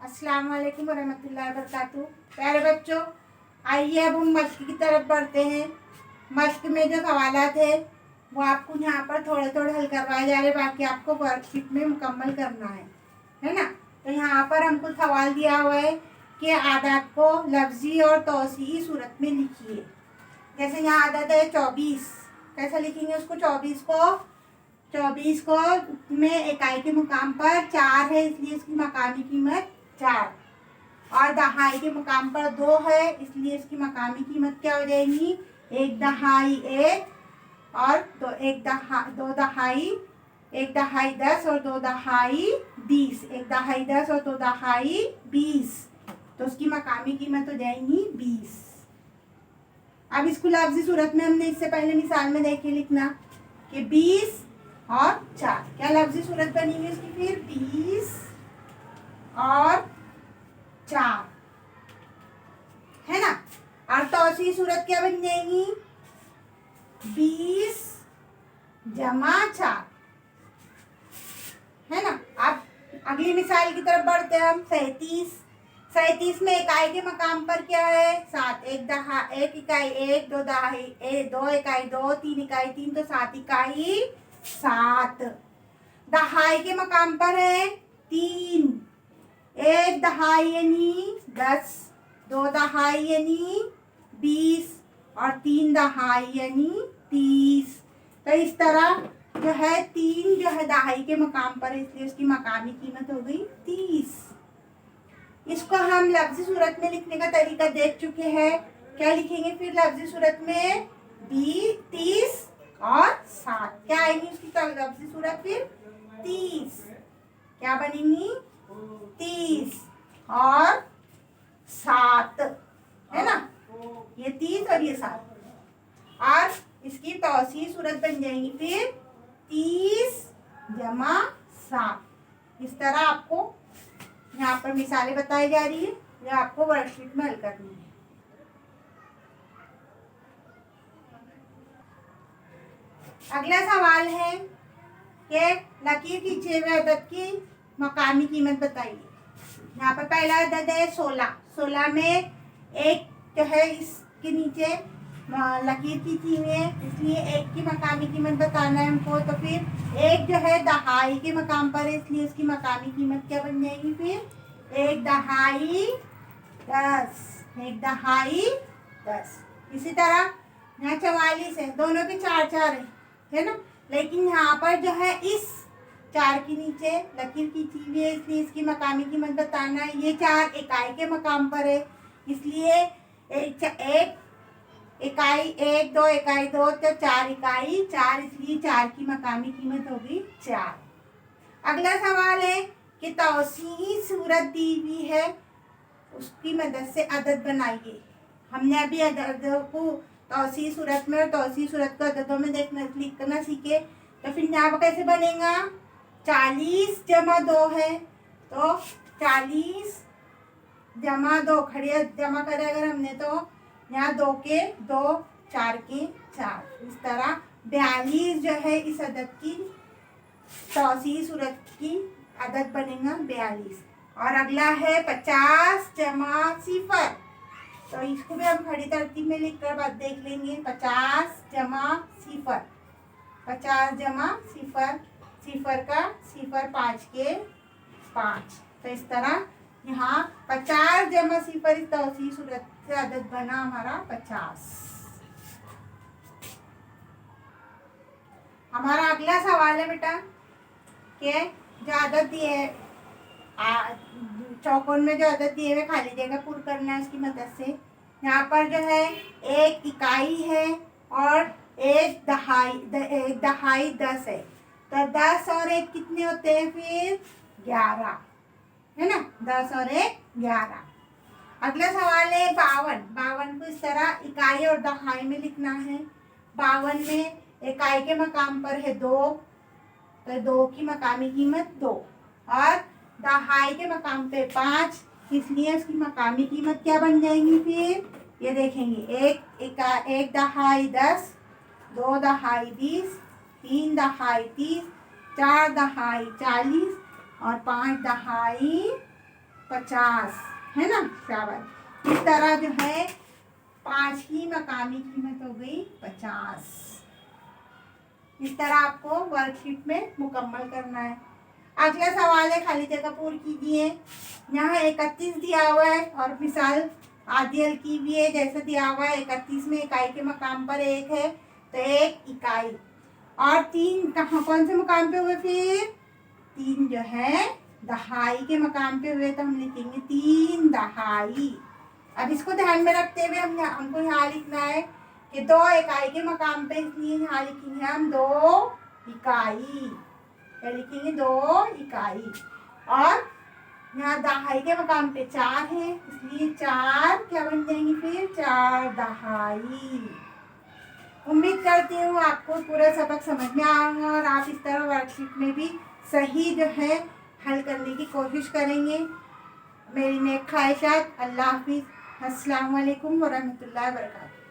अस्सलाम वालेकुम वरहमतुल्लाहि वबरकातुहू। प्यारे बच्चों, आइए अब हम मश्क की तरफ बढ़ते हैं। मश्क में जो सवालात है वो आपको यहाँ पर थोड़े थोड़े हल करवाए जा रहे, बाकी आपको वर्कशीट में मुकम्मल करना है ना। तो यहाँ पर हमको सवाल दिया हुआ है कि आदत को लफ्जी और तौसीई सूरत में लिखिए। जैसे यहाँ आदत है 24, कैसे लिखेंगे उसको? 24 को में इकाई के मुकाम पर 4 है, इसलिए इसकी मकामी कीमत 4, और दहाई के मुकाम पर 2 है, इसलिए इसकी मकामी कीमत क्या हो जाएगी? 1 दहाई 1 और 2 दहाई 1 दहाई 10 और 2 दहाई 20, 1 दहाई 10 और 2 दहाई 20, तो उसकी मकामी कीमत हो जाएगी 20। अब इसको लफ्जी सूरत में हमने इससे पहले मिसाल में देखे लिखना कि 20 और 4, क्या लफ्जी सूरत बनेगी इसकी? फिर 20 और 4 है ना। और तौसीई सूरत क्या बन जाएगी? 20 जमा 4 है ना। अब अगली मिसाल की तरफ बढ़ते हैं हम। 37 में इकाई के मकाम पर क्या है? 7, 1 इकाई 1, 2 दहाई 1, 2 इकाई 2, 3 इकाई 3, तो 7 इकाई 7। दहाई के मकाम पर है 3, 1 दहाई यानी 10, 2 दहाई यानी 20 और 3 दहाई यानी 30। तो इस तरह जो है 3 जो है दहाई के मकाम पर है, इसलिए उसकी मकामी कीमत हो गई 30। इसको हम लफ्जी सूरत में लिखने का तरीका देख चुके हैं। क्या लिखेंगे फिर लफ्जी सूरत में? 30 और 7, क्या आएंगी उसकी लफ्जी सूरत? फिर 30, क्या बनेंगी? 30 और 7 है ना, ये 30 और ये 7। और इसकी तौसीई सूरत बन जाएंगी फिर 30 जमा 7। इस तरह आपको यहाँ पर मिसालें बताई जा रही है, जो आपको वर्कशीट में हल करनी है। अगला सवाल है कि लकीर खींचे हुए अदद की मकामी कीमत बताइए। यहाँ पर पहला अदद है 16। 16 में एक जो है इसके नीचे लकीर खींची हुई है, इसलिए 1 की मकामी कीमत बताना है हमको। तो फिर 1 जो है दहाई के मकाम पर है, इसलिए उसकी मकामी कीमत क्या बन जाएगी? फिर 1 दहाई 10, 1 दहाई 10। इसी तरह यहाँ 44 है, दोनों के 4 है ना, लेकिन यहाँ पर जो है इस 4 के नीचे लकीर खींची हुई है, इसलिए इसकी मकामी कीमत बताना है। ये 4 इकाई के मकाम पर है, इसलिए एक इकाई 1, 2 इकाई 2, तो 4 इकाई 4, इसलिए 4 की मकामी कीमत होगी 4। अगला सवाल है कि तौसीई सूरत दी हुई है, उसकी मदद से अदद बनाइए। हमने अभी अददों को तौसीई सूरत में और तौसीई सूरत को अददों में लिखना सीखे, तो फिर यहाँ पर कैसे बनेगा? 40 जमा 2 है, तो 40 जमा 2 खड़े जमा करें अगर हमने, तो यहाँ 2 के 2, 4 के 4। इस तरह 42 जो है इस अदद की तौसीई सूरत की अदद बनेगा 42। और अगला है 50 जमा 0, तो इसको भी हम खड़ी तरतीब में लिख कर बाद देख लेंगे। 50 जमा 0, 50 जमा 0, 0 का 0, 5 के 5। तो इस तरह यहाँ 50 जमा 0 इस तौसीई सूरत से अदद बना हमारा 50। हमारा अगला सवाल है बेटा कि जो अदद दिए है चौकोन में, जो अदद दिए हुए खाली जगह पूर्ण करना है उसकी मदद से। यहाँ पर जो है 1 इकाई है और 1 दहाई 10 है, तो 10 और 1 कितने होते हैं? फिर 11 है ना, 10 और 1 11। अगला सवाल है 52। 52 को इस तरह इकाई और दहाई में लिखना है। 52 में इकाई के मकाम पर है 2, तो 2 की मकामी कीमत 2, और दहाई के मकाम पे 5, इसलिए उसकी मकामी कीमत क्या बन जाएंगी? फिर ये देखेंगे 1 दहाई 10, 2 दहाई 20, 3 दहाई 30, 4 दहाई 40 और 5 दहाई 50 है ना, शाबाश। इस तरह जो है 5 की मकामी कीमत हो गई 50। इस तरह आपको वर्कशीट में मुकम्मल करना है। अगला सवाल है, खाली जगह पूरी कीजिए। यहाँ 31 दिया हुआ है और मिसाल आधी हल्की भी है, जैसे दिया हुआ है 31 में इकाई के मकाम पर 1 है तो 1 इकाई, और 3 कहाँ कौन से मकाम पे हुए, फिर 3 जो है दहाई के मकाम पे हुए, तो हम लिखेंगे 3 दहाई। अब इसको ध्यान में रखते हुए हमको यहाँ लिखना है कि 2 इकाई के मकाम पे, इसलिए यहाँ लिखेंगे हम 2 इकाई, क्या लिखेंगे 2 इकाई। और यहाँ दहाई के मकाम पे 4 है, इसलिए 4 क्या बन जाएंगी, फिर 4 दहाई। उम्मीद करती हूँ आपको पूरा सबक समझ में आएगा और आप इस तरह वर्कशीट में भी सही जो है हल करने की कोशिश करेंगे। मेरी नेक ख्वाहिशात। अल्लाह हाफिज़। अस्सलाम वालेकुम वरहमतुल्लाहि वबरकातुहू।